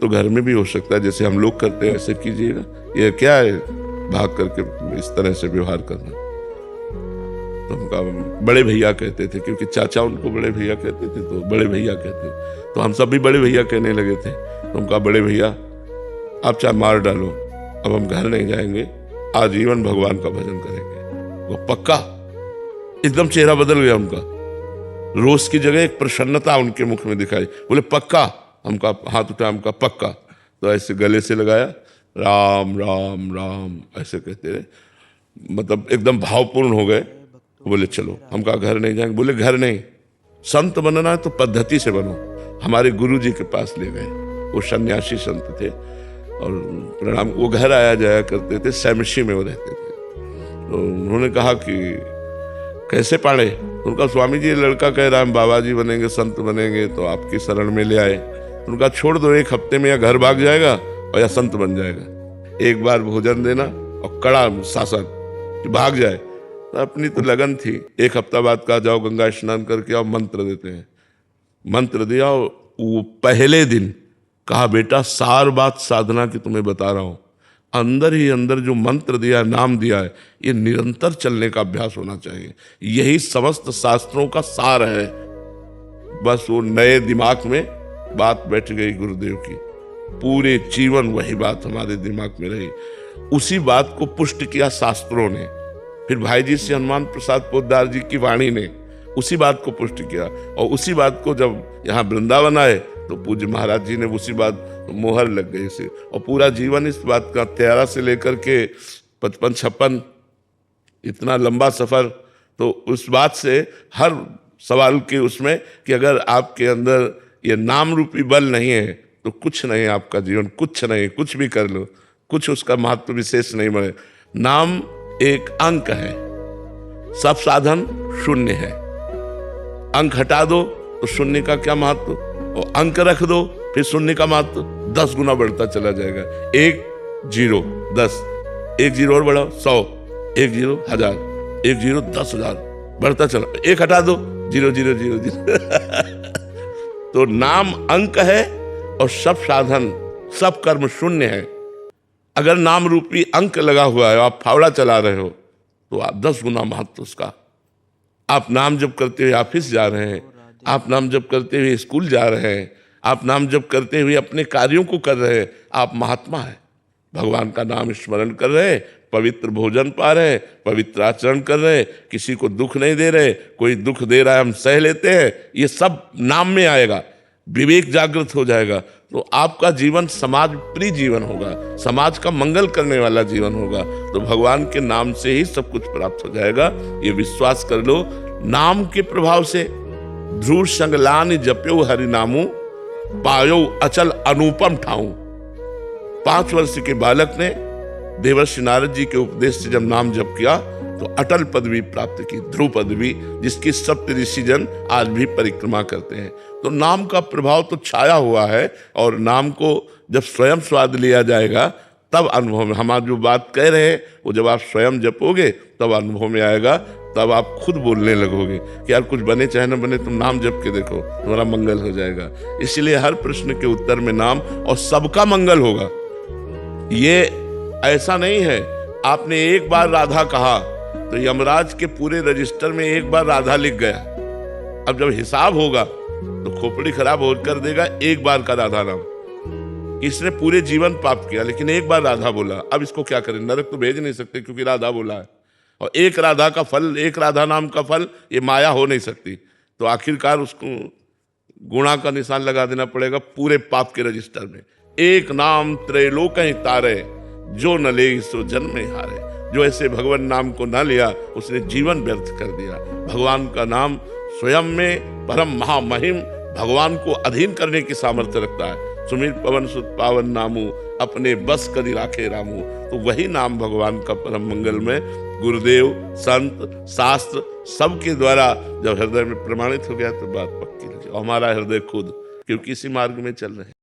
तो घर में भी हो सकता है, जैसे हम लोग करते हैं ऐसे कीजिएगा। ये क्या है भाग करके इस तरह से व्यवहार करना? तो हमका बड़े भैया कहते थे, क्योंकि चाचा उनको बड़े भैया कहते थे, तो बड़े भैया कहते, तो हम सब भी बड़े भैया कहने लगे थे। तो हमका बड़े भैया आप चाहे मार डालो, अब हम घर नहीं जाएंगे, आजीवन भगवान का भजन करेंगे। वो पक्का, एकदम चेहरा बदल गया उनका, रोज की जगह एक प्रसन्नता उनके मुख में दिखाई। बोले पक्का? हमका हाथ उठा, हमका पक्का। तो ऐसे गले से लगाया, राम राम राम ऐसे कहते रहे, मतलब एकदम भावपूर्ण हो गए। बोले चलो, हमका घर नहीं जाएंगे। बोले घर नहीं, संत बनना है तो पद्धति से बनो। हमारे गुरु जी के पास ले गए, वो सन्यासी संत थे और प्रणाम, वो घर आया जाया करते थे, सैमशी में वो रहते थे। तो उन्होंने कहा कि कैसे पाड़े? उनका स्वामी जी, लड़का कह रहा है बाबा जी बनेंगे, संत बनेंगे, तो आपकी शरण में ले आए। उनका छोड़ दो, एक हफ्ते में या घर भाग जाएगा और या संत बन जाएगा। एक बार भोजन देना और कड़ा शासन कि भाग जाए। तो अपनी तो लगन थी। एक हफ्ता बाद कहा जाओ गंगा स्नान करके आओ, मंत्र देते हैं। मंत्र दिया, वो पहले दिन कहा बेटा सार बात साधना की तुम्हें बता रहा हूं, अंदर ही अंदर जो मंत्र दिया, नाम दिया है, ये निरंतर चलने का अभ्यास होना चाहिए। यही समस्त शास्त्रों का सार है। बस वो नए दिमाग में बात बैठ गई गुरुदेव की, पूरे जीवन वही बात हमारे दिमाग में रही। उसी बात को पुष्ट किया शास्त्रों ने, फिर भाई जी से हनुमान प्रसाद पोद्दार जी की वाणी ने उसी बात को पुष्ट किया। और उसी बात को जब यहाँ वृंदावन आए तो पूज्य महाराज जी ने उसी बात मोहर लग गई से, और पूरा जीवन इस बात का 13 से लेकर के 55-56 इतना लंबा सफर। तो उस बात से हर सवाल के उसमें कि अगर आपके अंदर ये नाम रूपी बल नहीं है तो कुछ नहीं, आपका जीवन कुछ नहीं, कुछ भी कर लो, कुछ उसका महत्व विशेष नहीं बने। नाम एक अंक है, सब साधन शून्य है। अंक हटा दो तो शून्य का क्या महत्व, और अंक रख दो फिर शून्य का महत्व 10 गुना बढ़ता चला जाएगा। 1 0 10, 1 0 और बढ़ाओ 100, 1 0 1000, 1 0 10,000 बढ़ता चला। 1 हटा दो 0 0 0 0 तो नाम अंक है और सब साधन सब कर्म शून्य है। अगर नाम रूपी अंक लगा हुआ है, आप फावड़ा चला रहे हो, तो आप 10 गुना महत्व उसका। आप नाम जप करते हुए ऑफिस जा रहे हैं, आप नाम जप करते हुए स्कूल जा रहे हैं, आप नाम जप करते हुए अपने कार्यों को कर रहे हैं, आप महात्मा है। भगवान का नाम स्मरण कर रहे, पवित्र भोजन पा रहे, पवित्र आचरण कर रहे, किसी को दुख नहीं दे रहे, कोई दुख दे रहा है हम सह लेते हैं, ये सब नाम में आएगा। विवेक जागृत हो जाएगा तो आपका जीवन समाज प्रिय जीवन होगा, समाज का मंगल करने वाला जीवन होगा। तो भगवान के नाम से ही सब कुछ प्राप्त हो जाएगा, ये विश्वास कर लो। नाम के प्रभाव से ध्रुव संगलान जप्यो हरि नामू, पायो अचल अनुपम ठाऊ। 5 वर्ष के बालक ने देवर्षि नारद जी के उपदेश से जब नाम जप किया तो अटल पदवी प्राप्त की, ध्रुव पदवी, जिसकी सप्त ऋषि जन आज भी परिक्रमा करते हैं। तो नाम का प्रभाव तो छाया हुआ है, और नाम को जब स्वयं स्वाद लिया जाएगा तब अनुभव में, हम आज जो बात कह रहे हैं वो जब आप स्वयं जपोगे तब अनुभव में आएगा, तब आप खुद बोलने लगोगे कि यार कुछ बने चाहे न बने, तुम नाम जप के देखो, तुम्हारा मंगल हो जाएगा। इसलिए हर प्रश्न के उत्तर में नाम, और सबका मंगल होगा। ये ऐसा नहीं है आपने एक बार राधा कहा तो यमराज के पूरे रजिस्टर में एक बार राधा लिख गया। अब जब हिसाब होगा तो खोपड़ी खराब हो कर देगा एक बार का राधा नाम। इसने पूरे जीवन पाप किया लेकिन एक बार राधा बोला, अब इसको क्या करें? नरक तो भेज नहीं सकते क्योंकि राधा बोला है, और एक राधा का फल, एक राधा नाम का फल, ये माया हो नहीं सकती। तो आखिरकार उसको गुणा का निशान लगा देना पड़ेगा पूरे पाप के रजिस्टर में। एक नाम त्रैलोक तारे, जो न ले सो जन्म हारे। जो ऐसे भगवान नाम को ना लिया उसने जीवन व्यर्थ कर दिया। भगवान का नाम स्वयं में परम महामहिम, भगवान को अधीन करने की सामर्थ्य रखता है। सुमिर पवन सुत पावन नामू, अपने बस करी राखे रामू। तो वही नाम भगवान का परम मंगल में गुरुदेव, संत, शास्त्र सबके द्वारा जब हृदय में प्रमाणित हो गया तो बात पक्की लगी। और हमारा हृदय खुद, क्योंकि इसी मार्ग में चल रहे हैं।